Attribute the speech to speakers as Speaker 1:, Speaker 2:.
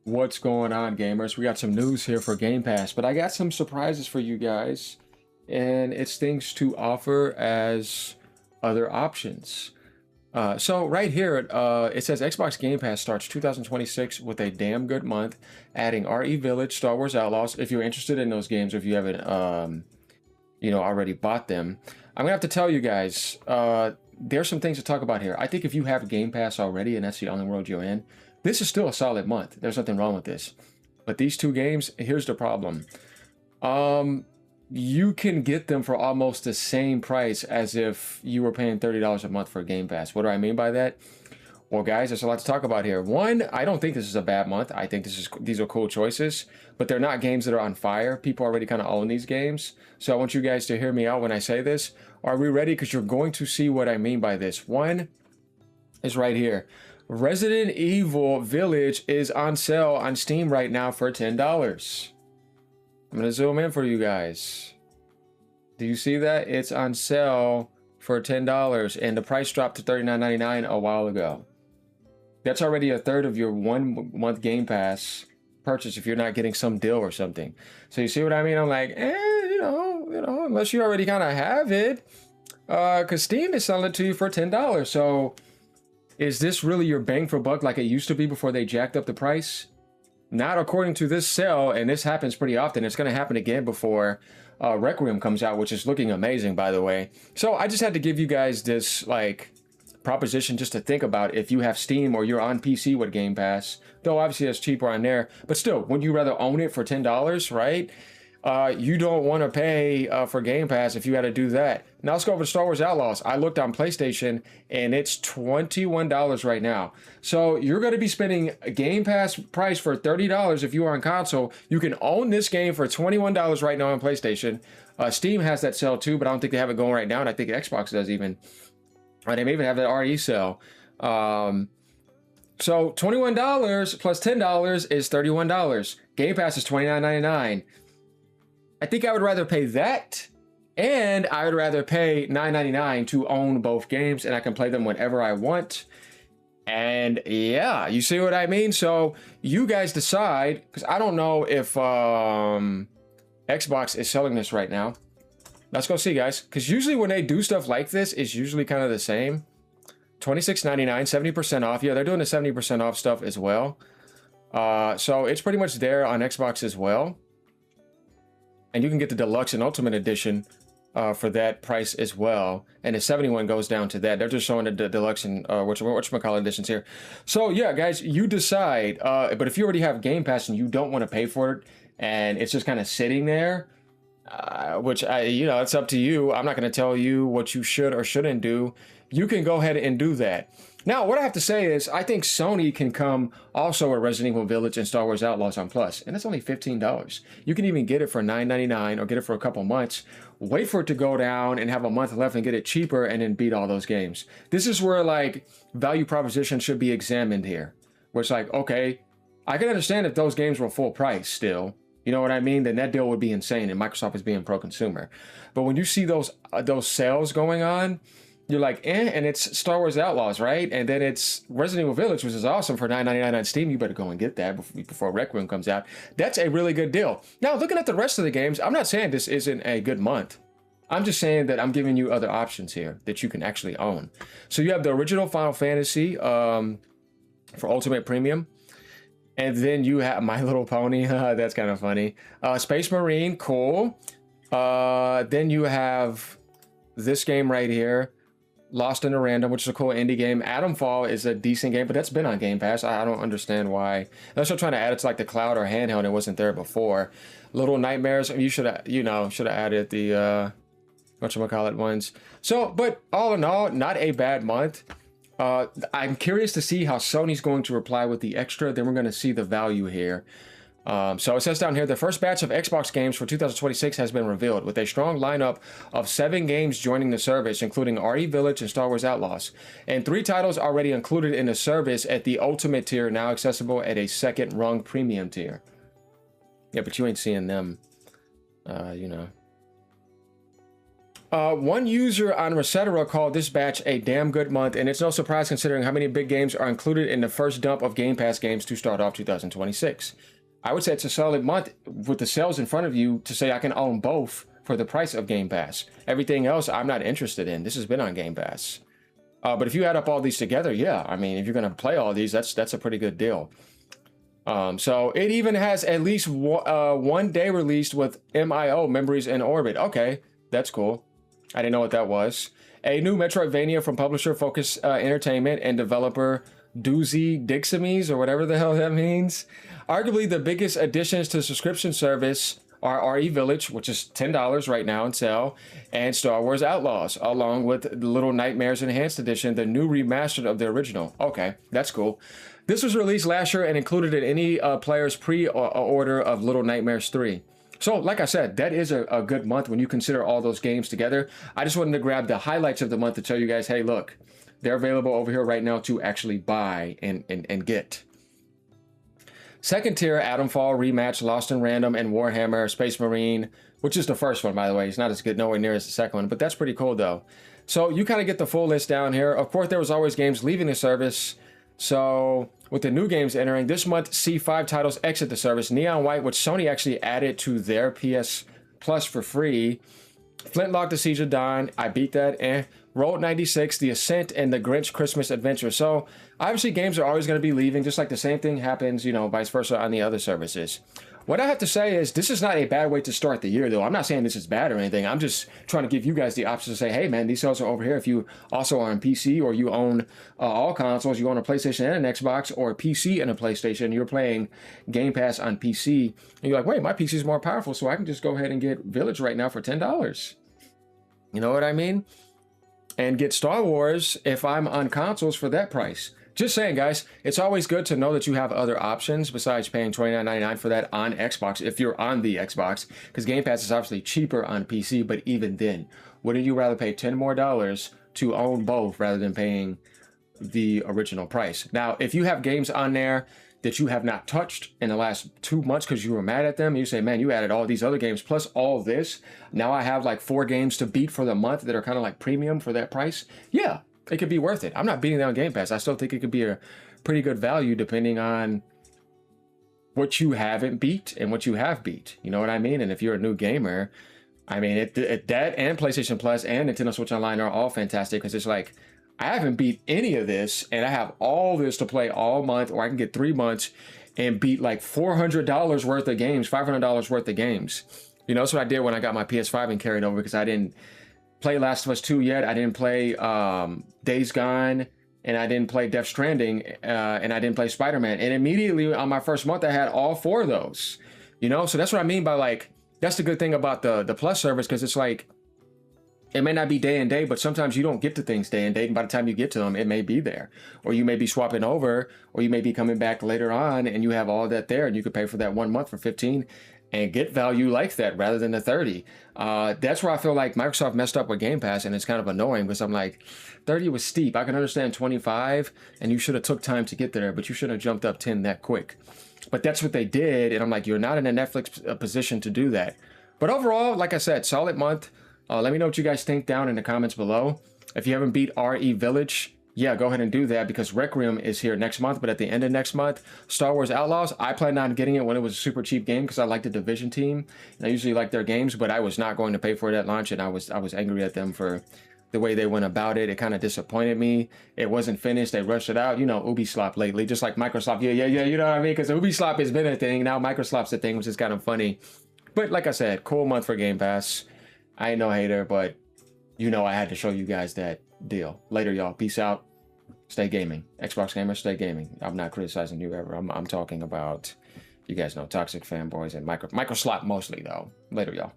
Speaker 1: What's going on, gamers? We got some news here for Game Pass, but I got some surprises for you guys, and it's things to offer as other options. So right here, it says Xbox Game Pass starts 2026 with a damn good month, adding RE Village, Star Wars Outlaws. If you're interested in those games, if you haven't, already bought them, I'm gonna have to tell you guys. There's some things to talk about here. I think if you have Game Pass already, and that's the only world you're in, this is still a solid month. There's nothing wrong with this. But these two games, here's the problem. You can get them for almost the same price as if you were paying $30 a month for Game Pass. What do I mean by that? Well, guys, there's a lot to talk about here. One, I don't think this is a bad month. I think these are cool choices, but they're not games that are on fire. People already kind of own these games. So I want you guys to hear me out when I say this. Are we ready? Because you're going to see what I mean by this. One is right here. Resident Evil Village is on sale on Steam right now for $10. I'm going to zoom in for you guys. Do you see that? It's on sale for $10, and the price dropped to $39.99 a while ago. That's already a third of your 1 month Game Pass purchase if you're not getting some deal or something. So you see what I mean? I'm like, unless you already kind of have it, because Steam is selling it to you for $10. So is this really your bang for buck like it used to be before they jacked up the price? Not according to this sale, and this happens pretty often. It's going to happen again before Requiem comes out, which is looking amazing, by the way. So I just had to give you guys this proposition just to think about if you have Steam or you're on PC with Game Pass. Though obviously it's cheaper on there, but still, wouldn't you rather own it for $10, right? You don't want to pay for Game Pass if you had to do that. Now let's go over to Star Wars Outlaws. I looked on PlayStation and it's $21 right now. So you're going to be spending a Game Pass price for $30 if you are on console. You can own this game for $21 right now on PlayStation. Steam has that sale too, but I don't think they have it going right now, and I think Xbox does even. They may even have that RE sale. So $21 plus $10 is $31. Game Pass is $29.99. I think I would rather pay that, and I would rather pay $9.99 to own both games, and I can play them whenever I want. And yeah, you see what I mean? So you guys decide, because I don't know if Xbox is selling this right now. Let's go see, guys, because usually when they do stuff like this, it's usually kind of the same. $26.99, 70% off. Yeah, they're doing the 70% off stuff as well. So it's pretty much there on Xbox as well. And you can get the Deluxe and Ultimate Edition for that price as well. And the 71 goes down to that. They're just showing the Deluxe and whatchamacallit editions here. So yeah, guys, you decide. But if you already have Game Pass and you don't want to pay for it, and it's just kind of sitting there, it's up to you. I'm not going to tell you what you should or shouldn't do. You can go ahead and do that. Now, what I have to say is, I think Sony can come also with Resident Evil Village and Star Wars Outlaws on Plus, and it's only $15. You can even get it for $9.99 or get it for a couple months. Wait for it to go down and have a month left and get it cheaper, and then beat all those games. This is where value proposition should be examined here. Where it's okay, I can understand if those games were full price still. You know what I mean? Then that deal would be insane, and Microsoft is being pro-consumer. But when you see those sales going on, you're like, and it's Star Wars Outlaws, right? And then it's Resident Evil Village, which is awesome for $9.99 on Steam. You better go and get that before Requiem comes out. That's a really good deal. Now, looking at the rest of the games, I'm not saying this isn't a good month. I'm just saying that I'm giving you other options here that you can actually own. So you have the original Final Fantasy for Ultimate Premium. And then you have My Little Pony. That's kind of funny. Space Marine, cool. Then you have this game right here, Lost in a Random, which is a cool indie game. Atomfall is a decent game, but that's been on Game Pass. I don't understand why. Unless they're trying to add it to the cloud or handheld, and it wasn't there before. Little Nightmares, you should have, added the whatchamacallit ones. So, but all in all, not a bad month. I'm curious to see how Sony's going to reply with the extra. Then we're going to see the value here. So it says down here, the first batch of Xbox games for 2026 has been revealed, with a strong lineup of 7 games joining the service, including RE Village and Star Wars Outlaws, and 3 titles already included in the service at the Ultimate tier, now accessible at a second rung premium tier. Yeah, but you ain't seeing them, One user on Resetera called this batch a damn good month, and it's no surprise considering how many big games are included in the first dump of Game Pass games to start off 2026. I would say it's a solid month with the sales in front of you to say I can own both for the price of Game Pass. Everything else I'm not interested in. This has been on Game Pass. But if you add up all these together, yeah, I mean, if you're going to play all these, that's a pretty good deal. So it even has at least one day released with MIO, Memories in Orbit. Okay, that's cool. I didn't know what that was. A new Metroidvania from publisher Focus Entertainment and developer Doozy Dixamies, or whatever the hell that means. Arguably the biggest additions to the subscription service are RE Village, which is $10 right now on sale, and Star Wars Outlaws, along with the Little Nightmares Enhanced Edition, the new remastered of the original. Okay, that's cool. This was released last year and included in any player's pre-order of Little Nightmares 3. So, like I said, that is a good month when you consider all those games together. I just wanted to grab the highlights of the month to tell you guys, hey, look, they're available over here right now to actually buy and get. Second tier, Atomfall, Rematch, Lost in Random, and Warhammer Space Marine, which is the first one, by the way. It's not as good, nowhere near as the second one, but that's pretty cool, though. So you kind of get the full list down here. Of course, there was always games leaving the service. So with the new games entering, this month, see 5 titles exit the service. Neon White, which Sony actually added to their PS Plus for free. Flintlock, The Siege of Dawn, I beat that. Road 96, The Ascent, and The Grinch Christmas Adventure. So obviously games are always going to be leaving, just like the same thing happens, you know, vice versa on the other services. What I have to say is this is not a bad way to start the year, though. I'm not saying this is bad or anything. I'm just trying to give you guys the option to say, hey, man, these sales are over here. If you also are on PC or you own all consoles, you own a PlayStation and an Xbox, or a PC and a PlayStation, you're playing Game Pass on PC, and you're like, wait, my PC is more powerful, so I can just go ahead and get Village right now for $10. You know what I mean? And get Star Wars if I'm on consoles for that price. Just saying, guys, it's always good to know that you have other options besides paying $29.99 for that on Xbox if you're on the Xbox, because Game Pass is obviously cheaper on PC, but even then, wouldn't you rather pay $10 more to own both rather than paying the original price? Now, if you have games on there that you have not touched in the last 2 months because you were mad at them, and you say, man, you added all these other games plus all this, now I have like 4 games to beat for the month that are kind of like premium for that price. Yeah, it could be worth it. I'm not beating down Game Pass. I still think it could be a pretty good value depending on what you haven't beat and what you have beat. You know what I mean? And if you're a new gamer, I mean, that and PlayStation Plus and Nintendo Switch Online are all fantastic, because it's like, I haven't beat any of this, and I have all this to play all month, or I can get 3 months and beat like $400 worth of games, $500 worth of games. You know, that's what I did when I got my PS5 and carried over, because I didn't play Last of Us 2 yet. I didn't play Days Gone, and I didn't play Death Stranding, and I didn't play Spider-Man. And immediately on my first month, I had all 4 of those. You know, so that's what I mean by like, that's the good thing about the Plus service, because it's like, it may not be day and day, but sometimes you don't get to things day and date, and by the time you get to them, it may be there. Or you may be swapping over, or you may be coming back later on, and you have all that there, and you could pay for that 1 month for $15 and get value like that rather than the $30. That's where I feel like Microsoft messed up with Game Pass, and it's kind of annoying, because I'm like, 30 was steep. I can understand 25, and you should have took time to get there, but you shouldn't have jumped up 10 that quick. But that's what they did, and I'm like, you're not in a Netflix position to do that. But overall, like I said, solid month. Let me know what you guys think down in the comments below. If you haven't beat RE Village, yeah, go ahead and do that, because Requiem is here next month. But at the end of next month, Star Wars Outlaws, I planned on getting it when it was a super cheap game, because I like the Division team. And I usually like their games, but I was not going to pay for it at launch, and I was angry at them for the way they went about it. It kind of disappointed me. It wasn't finished. They rushed it out. You know, Ubisoft lately, just like Microsoft. Yeah, you know what I mean? Because Ubisoft has been a thing. Now Microsoft's a thing, which is kind of funny. But like I said, cool month for Game Pass. I ain't no hater, but you know I had to show you guys that deal. Later, y'all. Peace out. Stay gaming. Xbox gamers, stay gaming. I'm not criticizing you ever. I'm talking about, you guys know, toxic fanboys and microslop mostly, though. Later, y'all.